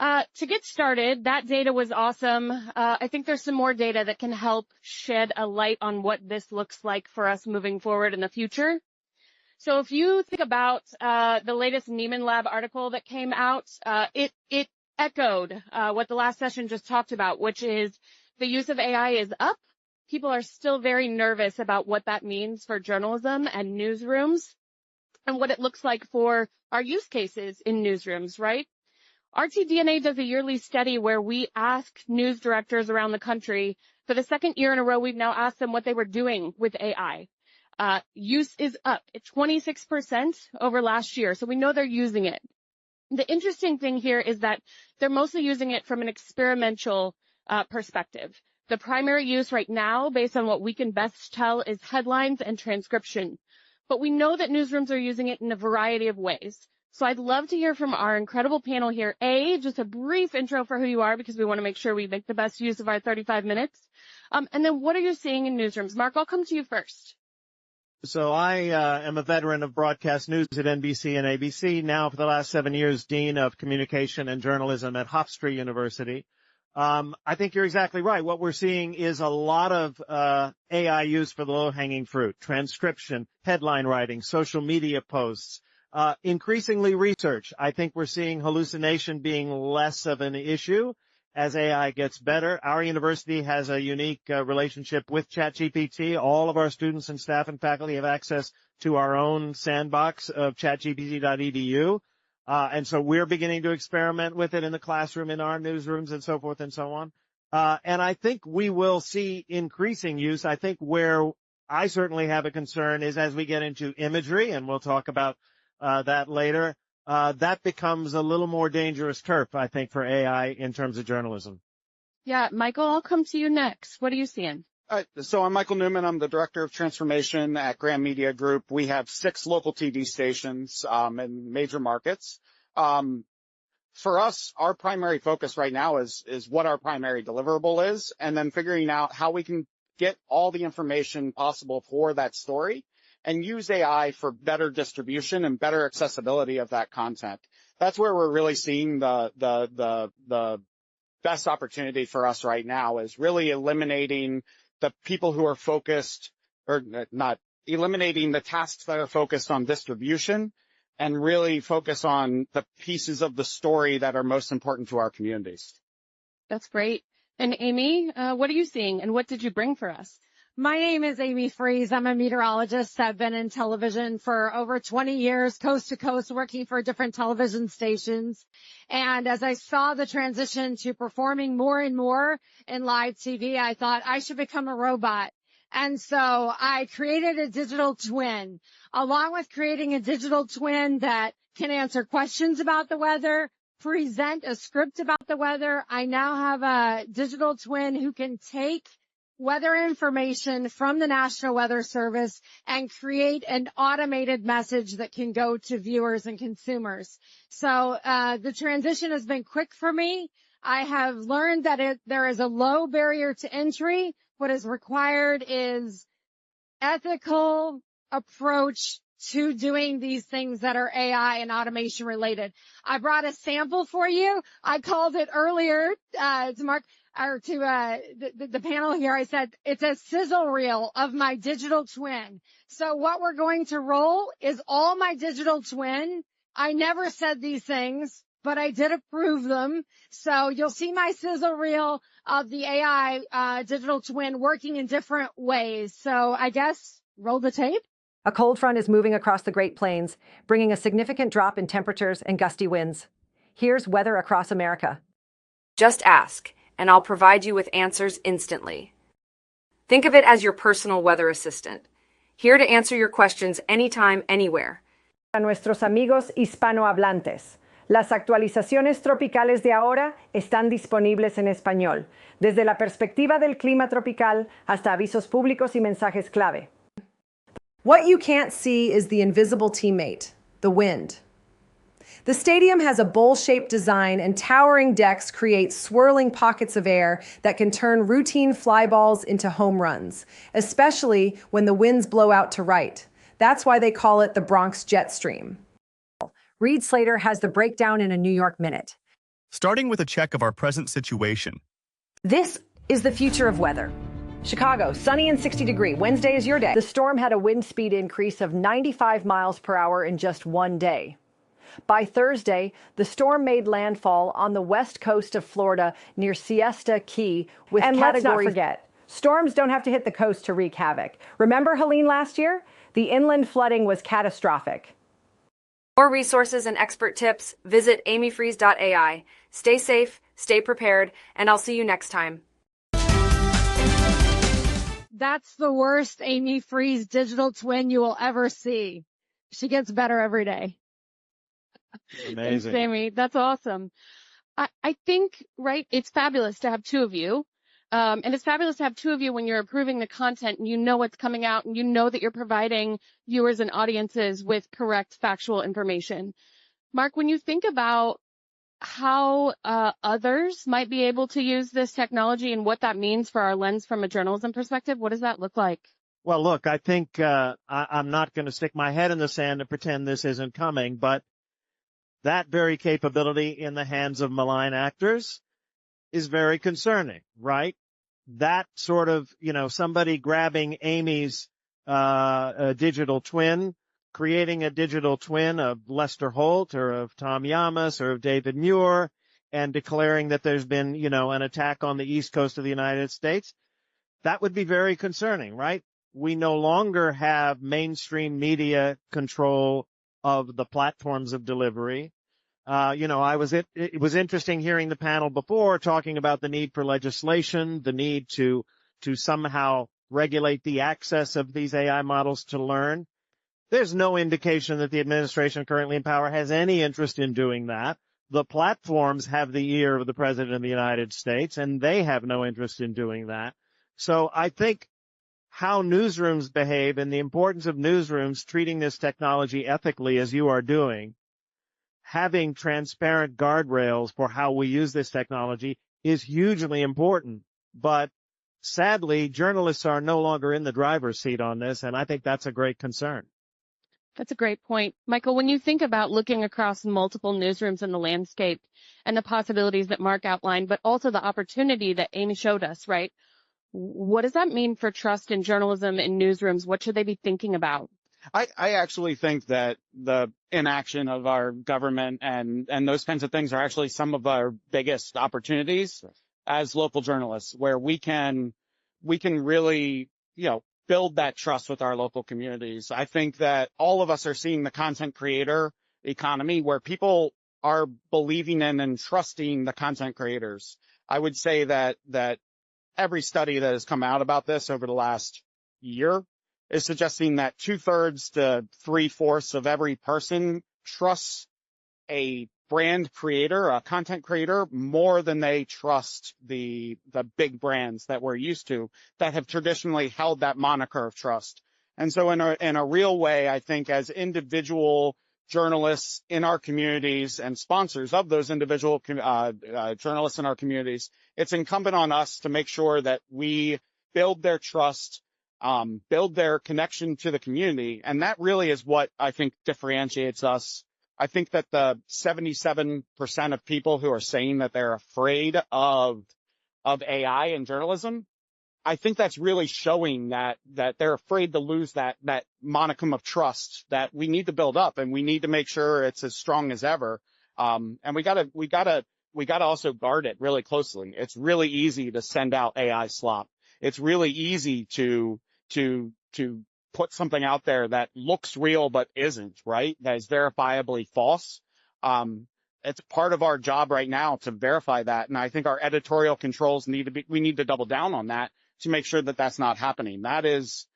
To get started, that data was awesome. I think there's some more data that can help shed a light on what this looks like for us moving forward in the future. So if you think about the latest Neiman Lab article that came out, it echoed what the last session just talked about, which is the use of AI is up. People are still very nervous about what that means for journalism and newsrooms and what it looks like for our use cases in newsrooms, right? RTDNA does a yearly study where we ask news directors around the country. For the second year in a row, we've now asked them what they were doing with AI. Use is up at 26% over last year, so we know they're using it. The interesting thing here is that they're mostly using it from an experimental perspective. The primary use right now, based on what we can best tell, is headlines and transcription. But we know that newsrooms are using it in a variety of ways. So I'd love to hear from our incredible panel here. Just a brief intro for who you are, because we want to make sure we make the best use of our 35 minutes. And then what are you seeing in newsrooms? Mark, I'll come to you first. So I am a veteran of broadcast news at NBC and ABC, now for the last 7 years, Dean of Communication and Journalism at Hofstra University. I think you're exactly right. What we're seeing is a lot of AI use for the low-hanging fruit, transcription, headline writing, social media posts, increasingly research. I think we're seeing hallucination being less of an issue as AI gets better. Our university has a unique relationship with ChatGPT. All of our students and staff and faculty have access to our own sandbox of chatgpt.edu. And so we're beginning to experiment with it in the classroom, in our newsrooms, and so forth and so on. And I think we will see increasing use. I think where I certainly have a concern is as we get into imagery, and we'll talk about that later, that becomes a little more dangerous turf, I think, for AI in terms of journalism. Yeah, Michael, I'll come to you next. What are you seeing? So I'm Michael Newman. I'm the Director of Transformation at Graham Media Group. We have 6 local TV stations in major markets. For us, our primary focus right now is what our primary deliverable is, and then figuring out how we can get all the information possible for that story and use AI for better distribution and better accessibility of that content. That's where we're really seeing the best opportunity for us right now, is really eliminating the people who are focused, or not eliminating the tasks that are focused on distribution, and really focus on the pieces of the story that are most important to our communities. That's great. And Amy, what are you seeing, and what did you bring for us? My name is Amy Freeze. I'm a meteorologist. I've been in television for over 20 years, coast to coast, working for different television stations. And as I saw the transition to performing more and more in live TV, I thought I should become a robot. And so I created a digital twin. Along with creating a digital twin that can answer questions about the weather, present a script about the weather, I now have a digital twin who can take weather information from the National Weather Service and create an automated message that can go to viewers and consumers. So the transition has been quick for me. I have learned that there is a low barrier to entry. What is required is ethical approach to doing these things that are AI and automation related. I brought a sample for you. I called it earlier to Mark, or to the panel here. I said it's a sizzle reel of my digital twin. So what we're going to roll is all my digital twin. I never said these things, but I did approve them. So you'll see my sizzle reel of the AI digital twin working in different ways. So I guess roll the tape. A cold front is moving across the Great Plains, bringing a significant drop in temperatures and gusty winds. Here's weather across America. Just ask, and I'll provide you with answers instantly. Think of it as your personal weather assistant, here to answer your questions anytime, anywhere. A nuestros amigos hispanohablantes. Las actualizaciones tropicales de ahora están disponibles en español, desde la perspectiva del clima tropical hasta avisos públicos y mensajes clave. What you can't see is the invisible teammate, the wind. The stadium has a bowl-shaped design, and towering decks create swirling pockets of air that can turn routine fly balls into home runs, especially when the winds blow out to right. That's why they call it the Bronx jet stream. Reed Slater has the breakdown in a New York Minute. starting with a check of our present situation. This is the future of weather. Chicago, sunny and 60 degrees. Wednesday is your day. The storm had a wind speed increase of 95 miles per hour in just one day. By Thursday, the storm made landfall on the west coast of Florida near Siesta Key with category. Let's not forget, storms don't have to hit the coast to wreak havoc. Remember Helene last year? The inland flooding was catastrophic. For more resources and expert tips, visit amyfreeze.ai. Stay safe, stay prepared, and I'll see you next time. That's the worst Amy Freeze digital twin you will ever see. She gets better every day. Amazing. Thanks, Amy. That's awesome. I think, right, it's fabulous to have two of you. And it's fabulous to have two of you when you're approving the content and you know what's coming out and you know that you're providing viewers and audiences with correct factual information. Mark, when you think about how others might be able to use this technology and what that means for our lens from a journalism perspective, what does that look like? Well, look, I think I'm not going to stick my head in the sand and pretend this isn't coming, but that very capability in the hands of malign actors is very concerning, right? That sort of, somebody grabbing Amy's digital twin, creating a digital twin of Lester Holt or of Tom Yamas or of David Muir and declaring that there's been, an attack on the East Coast of the United States. That would be very concerning, right? We no longer have mainstream media control of the platforms of delivery. It was interesting hearing the panel before talking about the need for legislation, the need to somehow regulate the access of these AI models to learn. There's no indication that the administration currently in power has any interest in doing that. The platforms have the ear of the President of the United States, and they have no interest in doing that. So I think how newsrooms behave and the importance of newsrooms treating this technology ethically as you are doing, having transparent guardrails for how we use this technology is hugely important. But sadly, journalists are no longer in the driver's seat on this, and I think that's a great concern. That's a great point. Michael, when you think about looking across multiple newsrooms in the landscape and the possibilities that Mark outlined, but also the opportunity that Amy showed us, right? What does that mean for trust in journalism in newsrooms? What should they be thinking about? I actually think that the inaction of our government and those kinds of things are actually some of our biggest opportunities as local journalists, where we can really, build that trust with our local communities. I think that all of us are seeing the content creator economy where people are believing in and trusting the content creators. I would say that every study that has come out about this over the last year is suggesting that 2/3 to 3/4 of every person trusts a brand creator, a content creator, more than they trust the big brands that we're used to that have traditionally held that moniker of trust. And so in a real way, I think as individual journalists in our communities and sponsors of those individual journalists in our communities, it's incumbent on us to make sure that we build their trust, build their connection to the community. And that really is what I think differentiates us. I think that the 77% of people who are saying that they're afraid of AI in journalism, I think that's really showing that they're afraid to lose that monicum of trust that we need to build up, and we need to make sure it's as strong as ever. And we gotta also guard it really closely. It's really easy to send out AI slop. It's really easy to put something out there that looks real but isn't, right? That is verifiably false. It's part of our job right now to verify that. And I think our editorial controls we need to double down on that to make sure that that's not happening. That's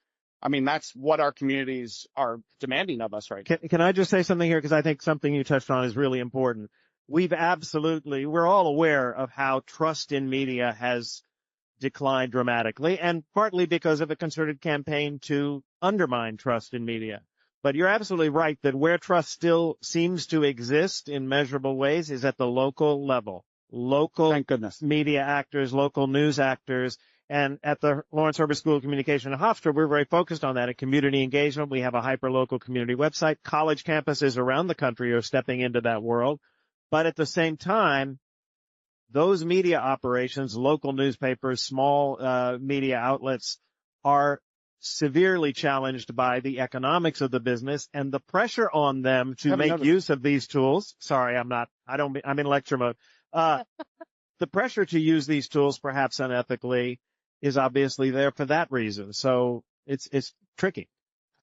what our communities are demanding of us right now. Can I just say something here? Because I think something you touched on is really important. We're all aware of how trust in media has declined dramatically, and partly because of a concerted campaign to undermine trust in media. But you're absolutely right that where trust still seems to exist in measurable ways is at the local level. Local Thank goodness. Media actors, local news actors. And at the Lawrence Herbert School of Communication at Hofstra, we're very focused on that. At community engagement, we have a hyper-local community website. College campuses around the country are stepping into that world. But at the same time, those media operations, local newspapers, small media outlets, are severely challenged by the economics of the business and the pressure on them to make use of these tools. Sorry, I'm in lecture mode. The pressure to use these tools, perhaps unethically, is obviously there for that reason. So it's tricky.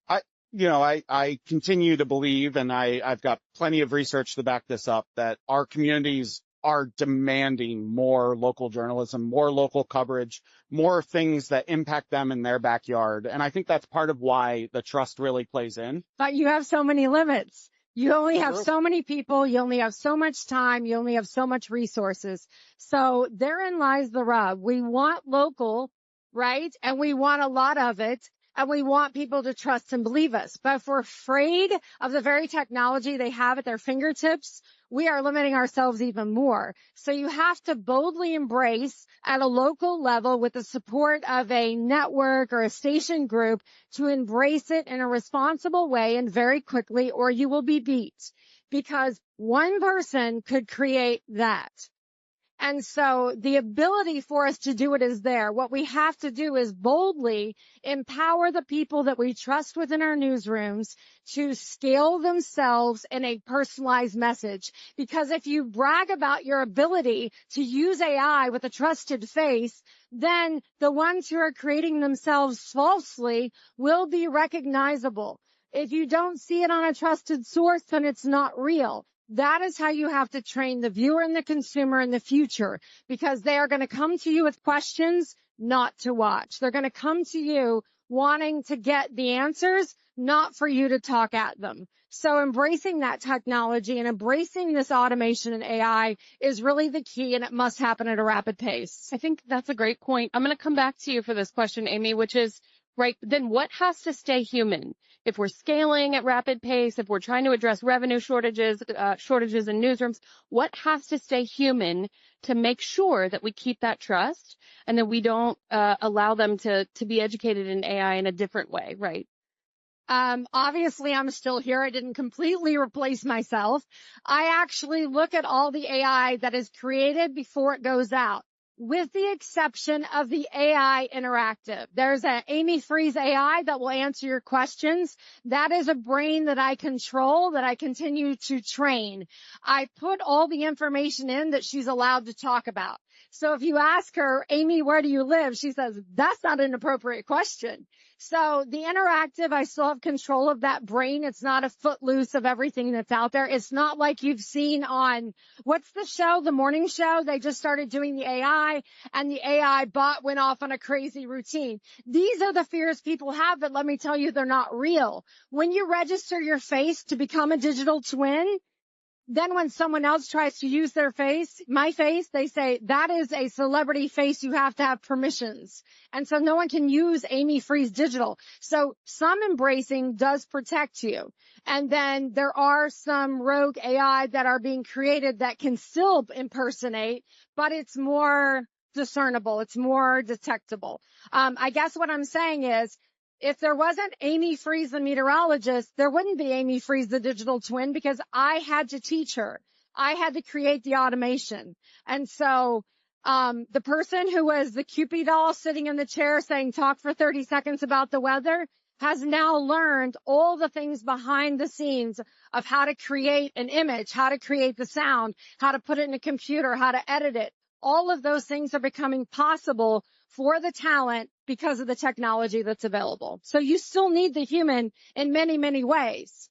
I continue to believe, and I've got plenty of research to back this up, that our communities are demanding more local journalism, more local coverage, more things that impact them in their backyard. And I think that's part of why the trust really plays in. But you have so many limits. You only have so many people. You only have so much time. You only have so much resources. So therein lies the rub. We want local, right? And we want a lot of it. And we want people to trust and believe us. But if we're afraid of the very technology they have at their fingertips, we are limiting ourselves even more. So you have to boldly embrace at a local level with the support of a network or a station group to embrace it in a responsible way and very quickly, or you will be beat, because one person could create that. And so the ability for us to do it is there. What we have to do is boldly empower the people that we trust within our newsrooms to scale themselves in a personalized message. Because if you brag about your ability to use AI with a trusted face, then the ones who are creating themselves falsely will be recognizable. If you don't see it on a trusted source, then it's not real. That is how you have to train the viewer and the consumer in the future, because they are going to come to you with questions, not to watch. They're going to come to you wanting to get the answers, not for you to talk at them. So embracing that technology and embracing this automation and AI is really the key, and it must happen at a rapid pace. I think that's a great point. I'm going to come back to you for this question, Amy, which is, right, then what has to stay human? If we're scaling at rapid pace, if we're trying to address revenue shortages in newsrooms, what has to stay human to make sure that we keep that trust and that we don't allow them to be educated in AI in a different way, right? Obviously, I'm still here. I didn't completely replace myself. I actually look at all the AI that is created before it goes out, with the exception of the AI interactive. There's an Amy Freeze AI that will answer your questions. That is a brain that I control, that I continue to train. I put all the information in that she's allowed to talk about. So if you ask her, Amy, where do you live? She says, that's not an appropriate question. So the interactive, I still have control of that brain. It's not a footloose of everything that's out there. It's not like you've seen on, what's the show? The morning show. They just started doing the AI and the AI bot went off on a crazy routine. These are the fears people have, but let me tell you, they're not real. When you register your face to become a digital twin, then when someone else tries to use their face, my face, they say, that is a celebrity face. You have to have permissions. And so no one can use Amy Freeze Digital. So some embracing does protect you. And then there are some rogue AI that are being created that can still impersonate, but it's more discernible. It's more detectable. I guess what I'm saying is, if there wasn't Amy Freeze, the meteorologist, there wouldn't be Amy Freeze, the digital twin, because I had to teach her. I had to create the automation. And so, the person who was the Cupid doll sitting in the chair saying, talk for 30 seconds about the weather, has now learned all the things behind the scenes of how to create an image, how to create the sound, how to put it in a computer, how to edit it. All of those things are becoming possible for the talent because of the technology that's available. So you still need the human in many, many ways.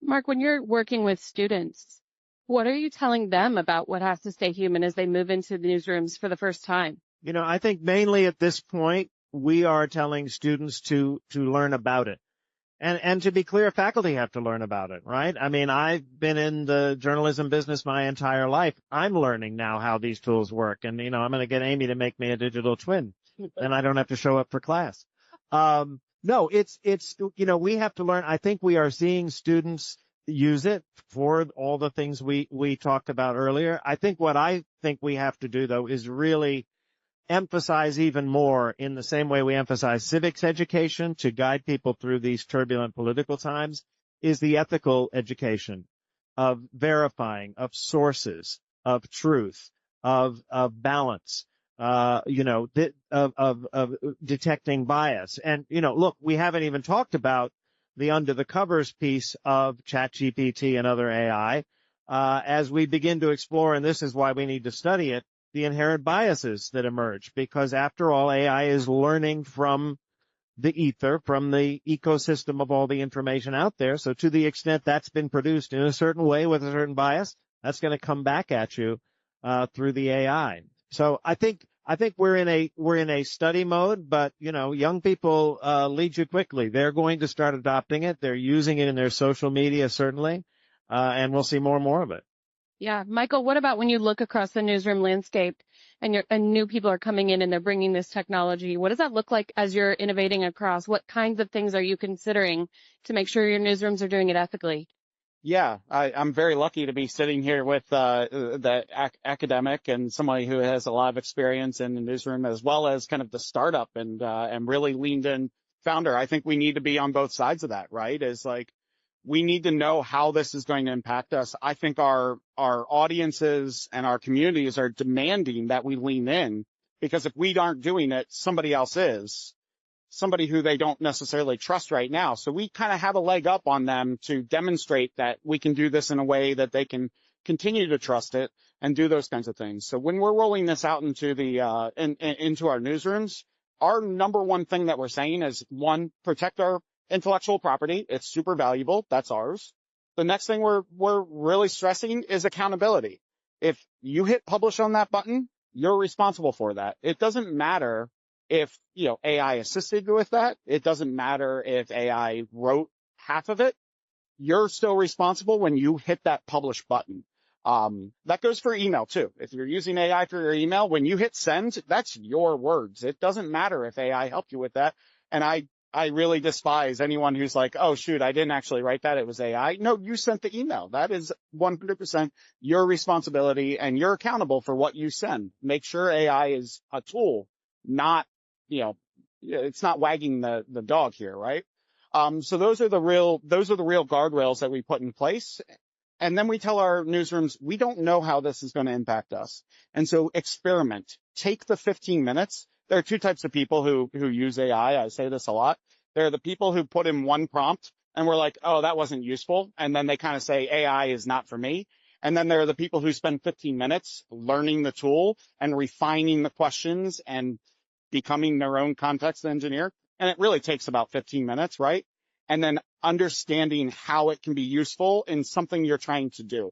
Mark, when you're working with students, what are you telling them about what has to stay human as they move into the newsrooms for the first time? You know, I think mainly at this point, we are telling students to learn about it. And to be clear, faculty have to learn about it, right? I mean, I've been in the journalism business my entire life. I'm learning now how these tools work. And, you know, I'm going to get Amy to make me a digital twin. And I don't have to show up for class. No, it's, you know, we have to learn. I think we are seeing students use it for all the things we talked about earlier. I think what I think we have to do, though, is really emphasize even more, in the same way we emphasize civics education to guide people through these turbulent political times, is the ethical education of verifying, of sources, of truth, of balance, of detecting bias. And, look, we haven't even talked about the under the covers piece of ChatGPT and other AI, as we begin to explore, and this is why we need to study it, the inherent biases that emerge, because after all, AI is learning from the ether, from the ecosystem of all the information out there. So to the extent that's been produced in a certain way with a certain bias, that's going to come back at you through the AI. So I think we're in a study mode, but young people lead you quickly. They're going to start adopting it. They're using it in their social media, certainly, and we'll see more and more of it. Yeah. Michael, what about when you look across the newsroom landscape and new people are coming in and they're bringing this technology? What does that look like as you're innovating across? What kinds of things are you considering to make sure your newsrooms are doing it ethically? Yeah, I'm very lucky to be sitting here with the academic and somebody who has a lot of experience in the newsroom, as well as kind of the startup and really leaned in founder. I think we need to be on both sides of that, right? Is like, we need to know how this is going to impact us. I think our audiences and our communities are demanding that we lean in, because if we aren't doing it, somebody else is. Somebody who they don't necessarily trust right now. So we kind of have a leg up on them to demonstrate that we can do this in a way that they can continue to trust it and do those kinds of things. So when we're rolling this out into the into our newsrooms, our number one thing that we're saying is, one, protect our intellectual property. It's super valuable. That's ours. The next thing we're really stressing is accountability. If you hit publish on that button, you're responsible for that. It doesn't matter if, AI assisted with that. It doesn't matter if AI wrote half of it. You're still responsible when you hit that publish button. That goes for email too. If you're using AI for your email, when you hit send, that's your words. It doesn't matter if AI helped you with that. And I really despise anyone who's like, oh shoot, I didn't actually write that. It was AI. No, you sent the email. That is 100% your responsibility, and you're accountable for what you send. Make sure AI is a tool, not, it's not wagging the dog here, right? So those are the real guardrails that we put in place. And then we tell our newsrooms, we don't know how this is going to impact us. And so experiment. Take the 15 minutes. There are two types of people who use AI. I say this a lot. There are the people who put in one prompt and we're like, oh, that wasn't useful. And then they kind of say AI is not for me. And then there are the people who spend 15 minutes learning the tool and refining the questions and becoming their own context engineer. And it really takes about 15 minutes, right? And then understanding how it can be useful in something you're trying to do.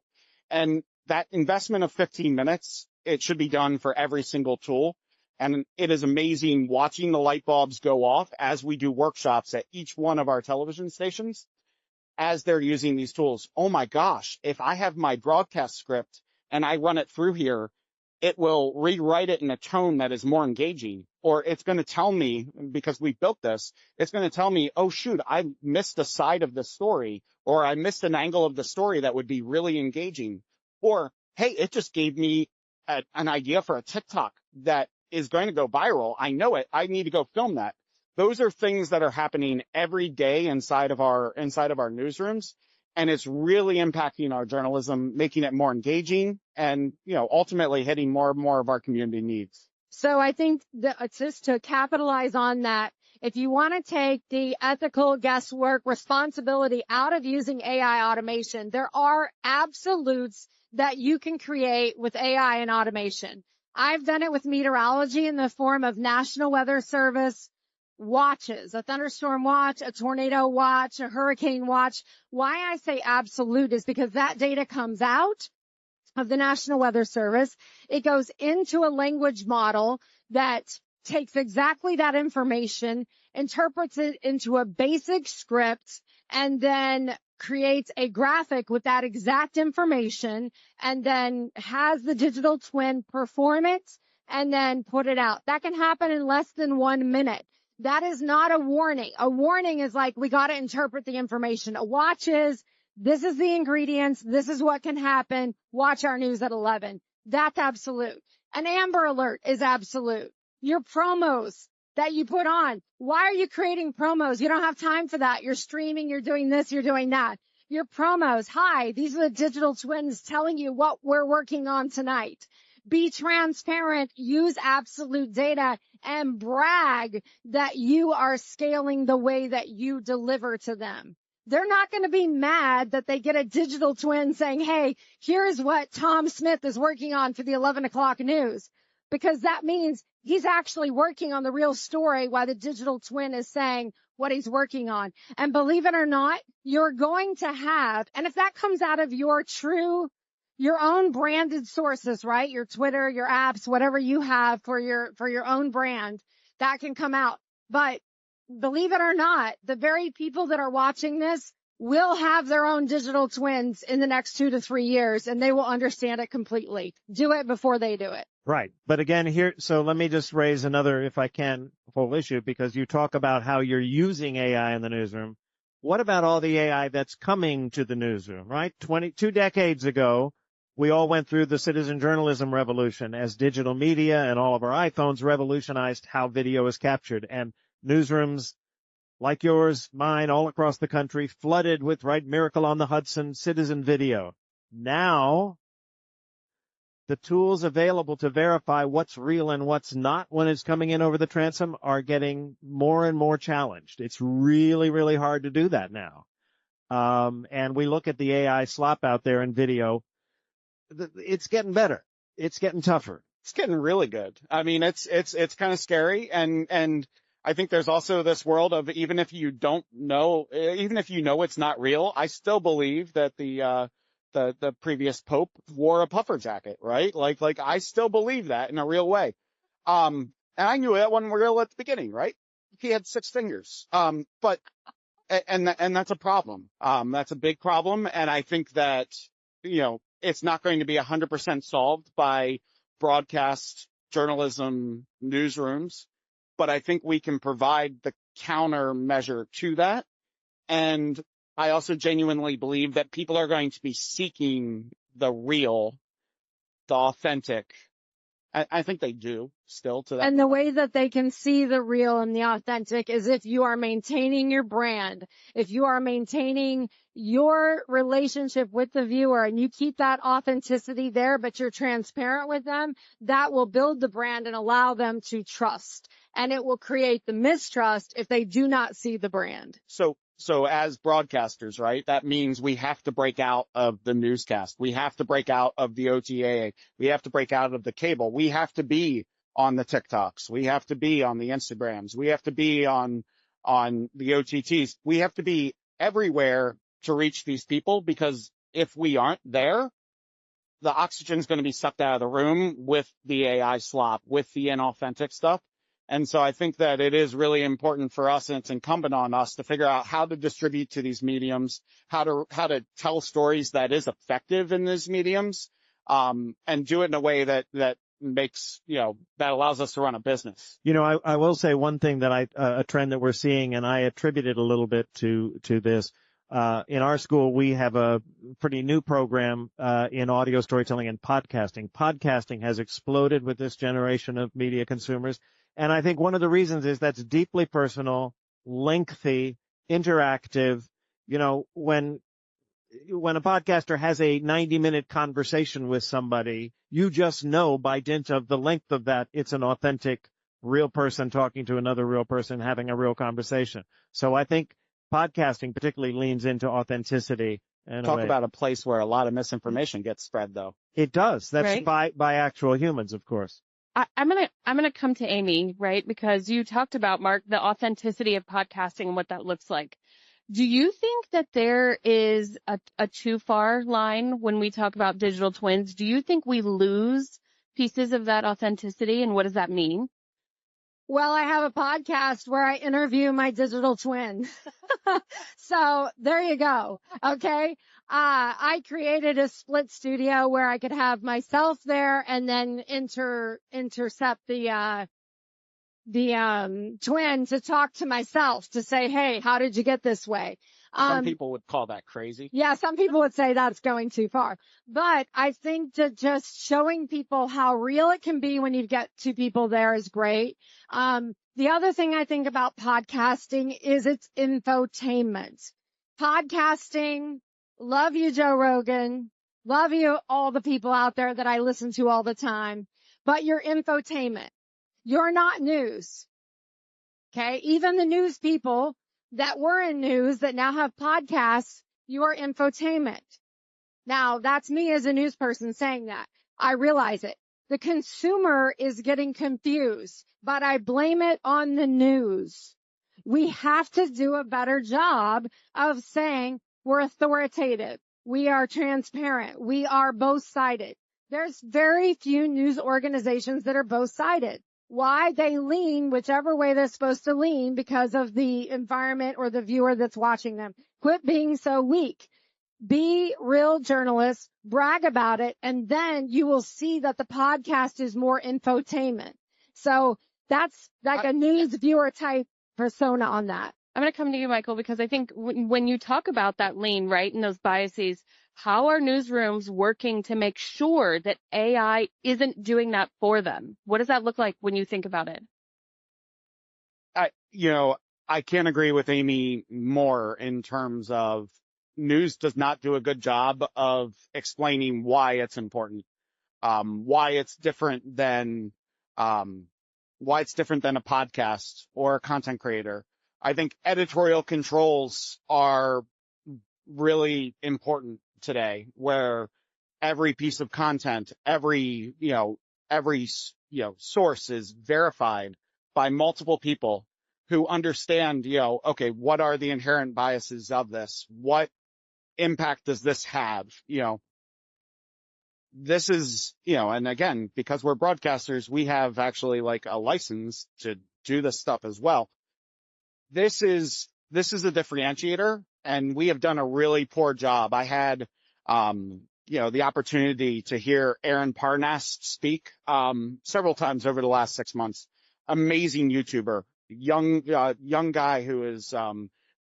And that investment of 15 minutes, it should be done for every single tool. And it is amazing watching the light bulbs go off as we do workshops at each one of our television stations as they're using these tools. Oh my gosh, if I have my broadcast script and I run it through here, it will rewrite it in a tone that is more engaging. Or it's going to tell me, because we built this, it's going to tell me, oh shoot, I missed a side of the story, or I missed an angle of the story that would be really engaging. Or, hey, it just gave me an idea for a TikTok that is going to go viral. I know it. I need to go film that. Those are things that are happening every day inside of our newsrooms. And it's really impacting our journalism, making it more engaging and, ultimately hitting more and more of our community needs. So I think that just to capitalize on that, if you want to take the ethical guesswork responsibility out of using AI automation, there are absolutes that you can create with AI and automation. I've done it with meteorology in the form of National Weather Service watches, a thunderstorm watch, a tornado watch, a hurricane watch. Why I say absolute is because that data comes out of the National Weather Service. It goes into a language model that takes exactly that information, interprets it into a basic script, and then creates a graphic with that exact information, and then has the digital twin perform it and then put it out. That can happen in less than 1 minute. That is not a warning. A warning is like, we got to interpret the information. A watch is, this is the ingredients. This is what can happen. Watch our news at 11. That's absolute. An Amber Alert is absolute. Your promos that you put on. Why are you creating promos? You don't have time for that. You're streaming. You're doing this. You're doing that. Your promos. Hi, these are the digital twins telling you what we're working on tonight. Be transparent, use absolute data, and brag that you are scaling the way that you deliver to them. They're not going to be mad that they get a digital twin saying, hey, here's what Tom Smith is working on for the 11 o'clock news, because that means he's actually working on the real story while the digital twin is saying what he's working on. And believe it or not, you're going to have, and if that comes out of your own branded sources, right? Your Twitter, your apps, whatever you have for your own brand, that can come out. But believe it or not, the very people that are watching this will have their own digital twins in the next 2 to 3 years, and they will understand it completely. Do it before they do it. Right. But again, so let me just raise another, if I can, whole issue, because you talk about how you're using AI in the newsroom. What about all the AI that's coming to the newsroom, right? 22 decades ago, we all went through the citizen journalism revolution as digital media and all of our iPhones revolutionized how video is captured. And newsrooms like yours, mine, all across the country, flooded with, right, Miracle on the Hudson, citizen video. Now, the tools available to verify what's real and what's not when it's coming in over the transom are getting more and more challenged. It's really, really hard to do that now. And we look at the AI slop out there in video. It's getting better. It's getting tougher. It's getting really good. I mean, it's kind of scary. And I think there's also this world of even if you know it's not real, I still believe that the previous Pope wore a puffer jacket, right? Like I still believe that in a real way. And I knew that wasn't real at the beginning, right? He had 6 fingers. But that's a problem. That's a big problem. And I think that, it's not going to be 100% solved by broadcast journalism newsrooms, but I think we can provide the countermeasure to that. And I also genuinely believe that people are going to be seeking the real, the authentic. I think they do still to that. And the way that they can see the real and the authentic is if you are maintaining your brand, if you are maintaining your relationship with the viewer and you keep that authenticity there, but you're transparent with them, that will build the brand and allow them to trust. And it will create the mistrust if they do not see the brand. So as broadcasters, right, that means we have to break out of the newscast. We have to break out of the OTA. We have to break out of the cable. We have to be on the TikToks. We have to be on the Instagrams. We have to be on the OTTs. We have to be everywhere to reach these people, because if we aren't there, the oxygen's going to be sucked out of the room with the AI slop, with the inauthentic stuff. And so I think that it is really important for us, and it's incumbent on us to figure out how to distribute to these mediums, how to tell stories that is effective in these mediums, and do it in a way that makes, that allows us to run a business. I will say one thing that a trend that we're seeing, and I attribute it a little bit to this. In our school, we have a pretty new program in audio storytelling and podcasting. Podcasting has exploded with this generation of media consumers. And I think one of the reasons is that's deeply personal, lengthy, interactive. When a podcaster has a 90-minute conversation with somebody, you just know by dint of the length of that, it's an authentic, real person talking to another real person, having a real conversation. So I think podcasting particularly leans into authenticity. Talk about a place where a lot of misinformation gets spread, though. It does. That's right? by actual humans, of course. I'm gonna come to Amy, right? Because you talked about, Mark, the authenticity of podcasting and what that looks like. Do you think that there is a too far line when we talk about digital twins? Do you think we lose pieces of that authenticity, and what does that mean? Well, I have a podcast where I interview my digital twin. So there you go. Okay. I created a split studio where I could have myself there and then intercept the twin to talk to myself to say, hey, how did you get this way? Some people would call that crazy. Yeah, some people would say that's going too far. But I think that just showing people how real it can be when you get two people there is great. The other thing I think about podcasting is it's infotainment. Podcasting, love you, Joe Rogan, Love you, all the people out there that I listen to all the time, but you're infotainment. You're not news. Okay. Even the news people that were in news that now have podcasts, you are infotainment. Now that's me as a news person saying that. I realize it. The consumer is getting confused, but I blame it on the news. We have to do a better job of saying we're authoritative. We are transparent. We are both-sided. There's very few news organizations that are both-sided. Why? They lean whichever way they're supposed to lean because of the environment or the viewer that's watching them. Quit being so weak. Be real journalists, brag about it, and then you will see that the podcast is more infotainment. So that's like a news viewer type persona on that. I'm going to come to you, Michael, because I think when you talk about that lean, right, and those biases, how are newsrooms working to make sure that AI isn't doing that for them? What does that look like when you think about it? I can't agree with Amy more in terms of news does not do a good job of explaining why it's important, why it's different than a podcast or a content creator. I think editorial controls are really important today, where every piece of content, every source is verified by multiple people who understand, okay, what are the inherent biases of this? What impact does this have? This is, and again, because we're broadcasters, we have actually like a license to do this stuff as well. This is a differentiator, and we have done a really poor job. I had, the opportunity to hear Aaron Parnas speak, several times over the last 6 months. Amazing YouTuber, young guy who is,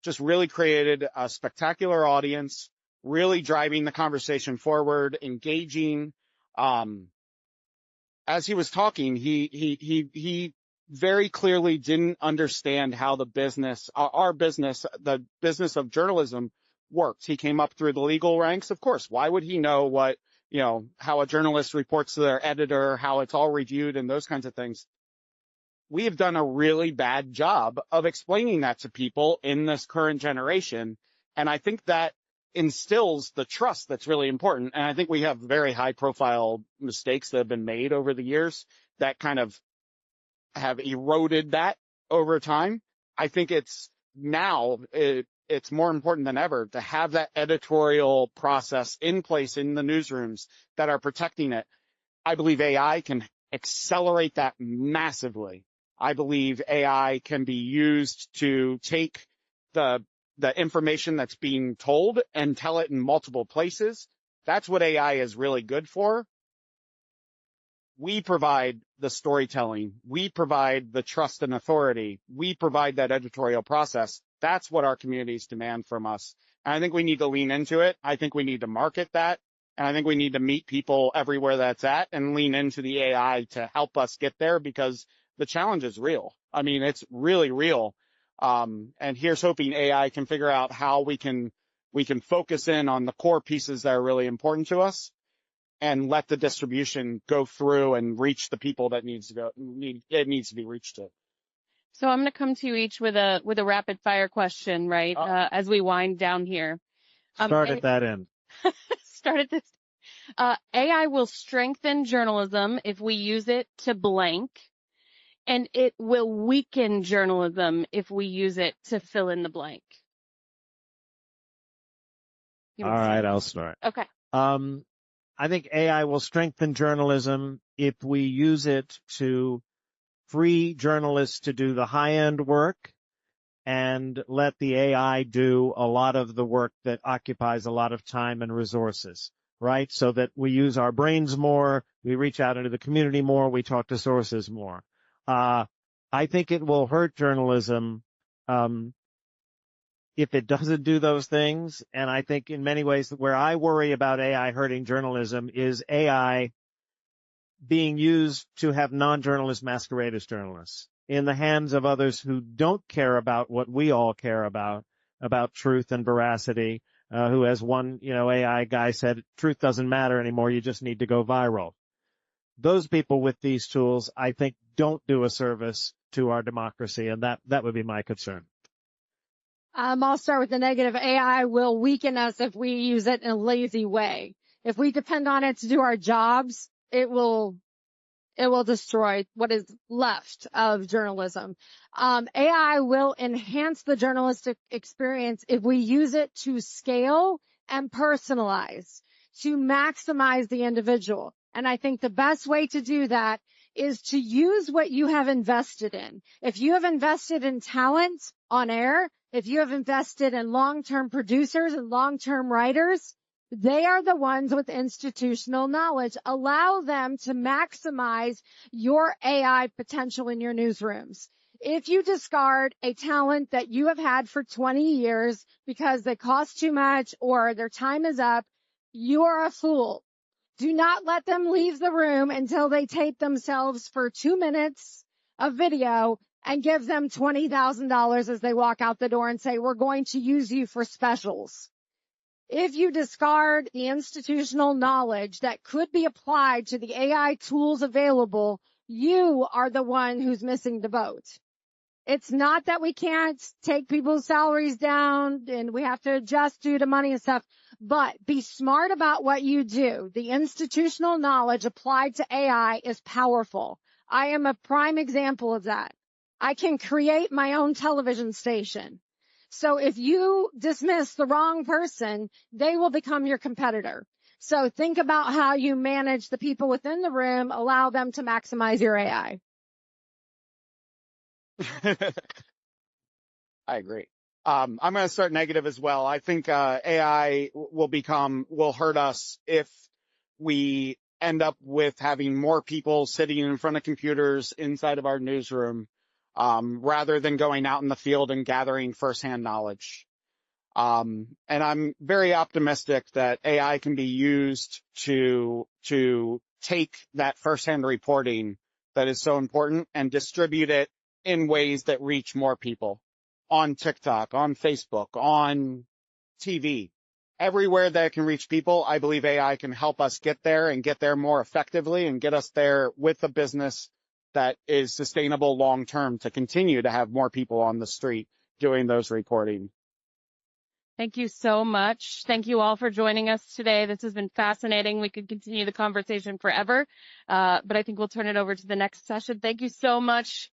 just really created a spectacular audience, really driving the conversation forward, engaging. As he was talking, he very clearly didn't understand how the business of journalism works. He came up through the legal ranks. Of course, why would he know how a journalist reports to their editor, how it's all reviewed and those kinds of things? We have done a really bad job of explaining that to people in this current generation. And I think that instills the trust that's really important. And I think we have very high profile mistakes that have been made over the years that kind of have eroded that over time. I think it's more important than ever to have that editorial process in place in the newsrooms that are protecting it. I believe AI can accelerate that massively. I believe AI can be used to take the information that's being told and tell it in multiple places. That's what AI is really good for. We provide the storytelling. We provide the trust and authority. We provide that editorial process. That's what our communities demand from us. And I think we need to lean into it. I think we need to market that. And I think we need to meet people everywhere that's at and lean into the AI to help us get there, because the challenge is real. I mean, it's really real. And here's hoping AI can figure out how we can focus in on the core pieces that are really important to us and let the distribution go through and reach the people that it needs to be reached to. So I'm going to come to you each with a rapid fire question, right? As we wind down here. Start at that end. Start at this. AI will strengthen journalism if we use it to blank, and it will weaken journalism if we use it to fill in the blank. All right, I'll start. Okay. I think AI will strengthen journalism if we use it to free journalists to do the high-end work and let the AI do a lot of the work that occupies a lot of time and resources, right? So that we use our brains more, we reach out into the community more, we talk to sources more. I think it will hurt journalism if it doesn't do those things. And I think in many ways where I worry about AI hurting journalism is AI being used to have non-journalists masquerade as journalists in the hands of others who don't care about what we all care about truth and veracity, who, as one, AI guy said, truth doesn't matter anymore. You just need to go viral. Those people with these tools, I think, don't do a service to our democracy, and that would be my concern. I'll start with the negative. AI will weaken us if we use it in a lazy way. If we depend on it to do our jobs, it will destroy what is left of journalism. AI will enhance the journalistic experience if we use it to scale and personalize, to maximize the individual. And I think the best way to do that is to use what you have invested in. If you have invested in talent on air, if you have invested in long-term producers and long-term writers, they are the ones with institutional knowledge. Allow them to maximize your AI potential in your newsrooms. If you discard a talent that you have had for 20 years because they cost too much or their time is up, you are a fool. Do not let them leave the room until they tape themselves for 2 minutes of video and give them $20,000 as they walk out the door and say, we're going to use you for specials. If you discard the institutional knowledge that could be applied to the AI tools available, you are the one who's missing the boat. It's not that we can't take people's salaries down and we have to adjust due to money and stuff, but be smart about what you do. The institutional knowledge applied to AI is powerful. I am a prime example of that. I can create my own television station. So if you dismiss the wrong person, they will become your competitor. So think about how you manage the people within the room, allow them to maximize your AI. I agree. I'm going to start negative as well. I think AI will hurt us if we end up with having more people sitting in front of computers inside of our newsroom, rather than going out in the field and gathering firsthand knowledge. And I'm very optimistic that AI can be used to take that firsthand reporting that is so important and distribute it in ways that reach more people on TikTok, on Facebook, on TV. Everywhere that it can reach people, I believe AI can help us get there and get there more effectively and get us there with a business that is sustainable long term to continue to have more people on the street doing those reporting. Thank you so much. Thank you all for joining us today. This has been fascinating. We could continue the conversation forever, but I think we'll turn it over to the next session. Thank you so much.